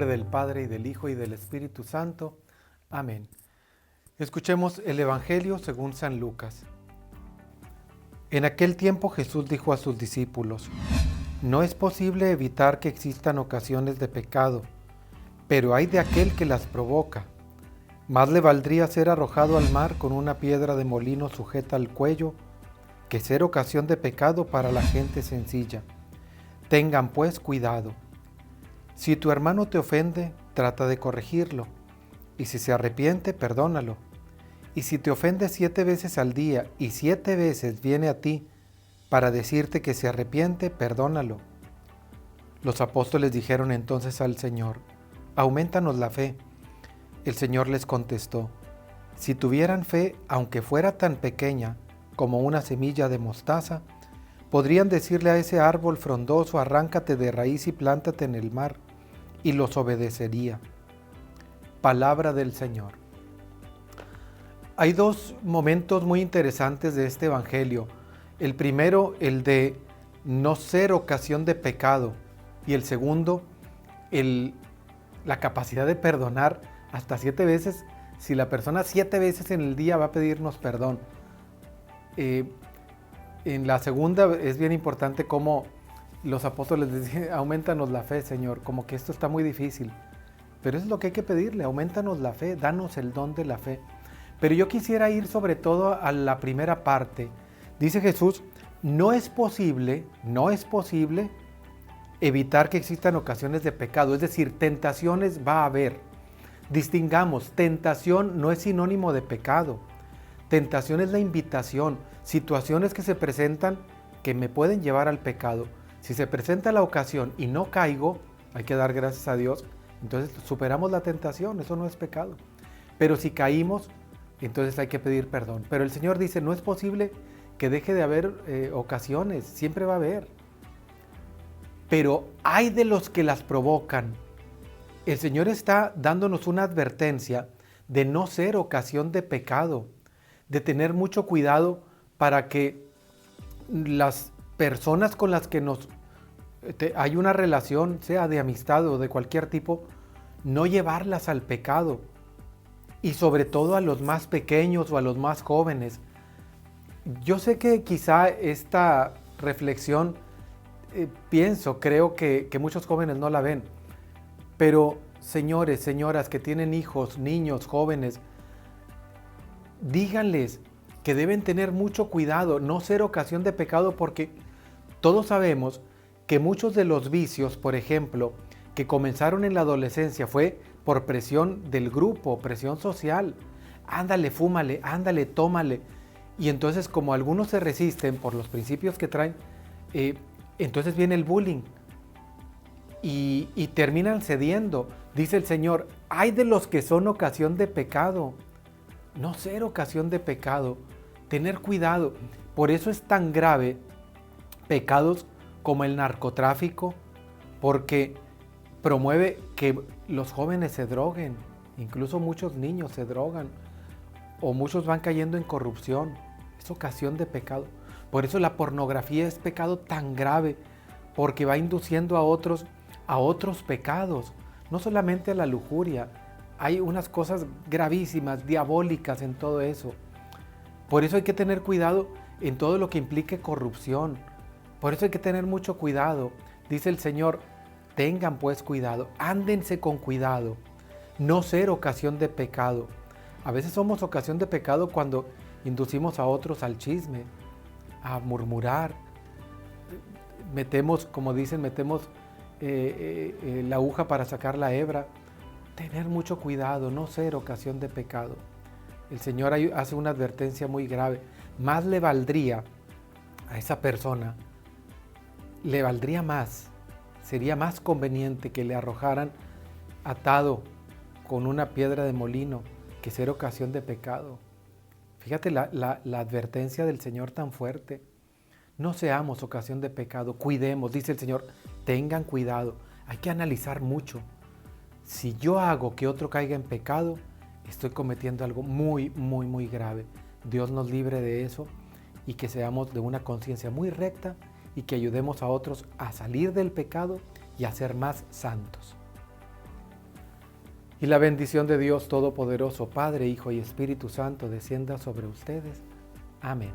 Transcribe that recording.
nombre del Padre, y del Hijo, y del Espíritu Santo. Amén. Escuchemos el Evangelio según San Lucas. En aquel tiempo Jesús dijo a sus discípulos: No es posible evitar que existan ocasiones de pecado, pero hay de aquel que las provoca. Más le valdría ser arrojado al mar con una piedra de molino sujeta al cuello, que ser ocasión de pecado para la gente sencilla. Tengan pues cuidado. Si tu hermano te ofende, trata de corregirlo, y si se arrepiente, perdónalo. Y si te ofende 7 veces al día, y 7 veces viene a ti para decirte que se arrepiente, perdónalo. Los apóstoles dijeron entonces al Señor: Aumentanos la fe. El Señor les contestó: Si tuvieran fe, aunque fuera tan pequeña como una semilla de mostaza, podrían decirle a ese árbol frondoso: arráncate de raíz y plántate en el mar, y los obedecería. Palabra del Señor. Hay 2 momentos muy interesantes de este Evangelio. El primero, el de no ser ocasión de pecado, y el segundo, la capacidad de perdonar hasta 7 veces, si la persona 7 veces en el día va a pedirnos perdón. En la segunda es bien importante cómo los apóstoles decían: aumentanos la fe, Señor, como que esto está muy difícil. Pero eso es lo que hay que pedirle: aumentanos la fe, danos el don de la fe. Pero yo quisiera ir sobre todo a la primera parte. Dice Jesús: no es posible evitar que existan ocasiones de pecado, es decir, tentaciones va a haber. Distingamos, tentación no es sinónimo de pecado. Tentación es la invitación, situaciones que se presentan que me pueden llevar al pecado. Si se presenta la ocasión y no caigo, hay que dar gracias a Dios, entonces superamos la tentación, eso no es pecado. Pero si caímos, entonces hay que pedir perdón. Pero el Señor dice: no es posible que deje de haber ocasiones, siempre va a haber. Pero hay de los que las provocan. El Señor está dándonos una advertencia de no ser ocasión de pecado, de tener mucho cuidado para que las personas con las que hay una relación, sea de amistad o de cualquier tipo, no llevarlas al pecado. Y sobre todo a los más pequeños o a los más jóvenes. Yo sé que quizá esta reflexión, creo que muchos jóvenes no la ven. Pero señores, señoras que tienen hijos, niños, jóvenes, díganles que deben tener mucho cuidado, no ser ocasión de pecado, porque todos sabemos que muchos de los vicios, por ejemplo, que comenzaron en la adolescencia fue por presión del grupo, presión social. Ándale, fúmale, ándale, tómale. Y entonces, como algunos se resisten por los principios que traen, entonces viene el bullying. Y terminan cediendo. Dice el Señor: hay de los que son ocasión de pecado. No ser ocasión de pecado. Tener cuidado. Por eso es tan grave pecados como el narcotráfico, porque promueve que los jóvenes se droguen. Incluso muchos niños se drogan. O muchos van cayendo en corrupción. Es ocasión de pecado. Por eso la pornografía es pecado tan grave, porque va induciendo a otros pecados, no solamente a la lujuria. Hay unas cosas gravísimas, diabólicas en todo eso. Por eso hay que tener cuidado en todo lo que implique corrupción. Por eso hay que tener mucho cuidado. Dice el Señor: tengan pues cuidado, ándense con cuidado, no ser ocasión de pecado. A veces somos ocasión de pecado cuando inducimos a otros al chisme, a murmurar. Metemos la aguja para sacar la hebra. Tener mucho cuidado, no ser ocasión de pecado. El Señor hace una advertencia muy grave. Más le valdría a esa persona, sería más conveniente que le arrojaran atado con una piedra de molino que ser ocasión de pecado. Fíjate la advertencia del Señor tan fuerte. No seamos ocasión de pecado, cuidemos, dice el Señor, tengan cuidado. Hay que analizar mucho. Si yo hago que otro caiga en pecado, estoy cometiendo algo muy, muy, muy grave. Dios nos libre de eso y que seamos de una conciencia muy recta y que ayudemos a otros a salir del pecado y a ser más santos. Y la bendición de Dios Todopoderoso, Padre, Hijo y Espíritu Santo, descienda sobre ustedes. Amén.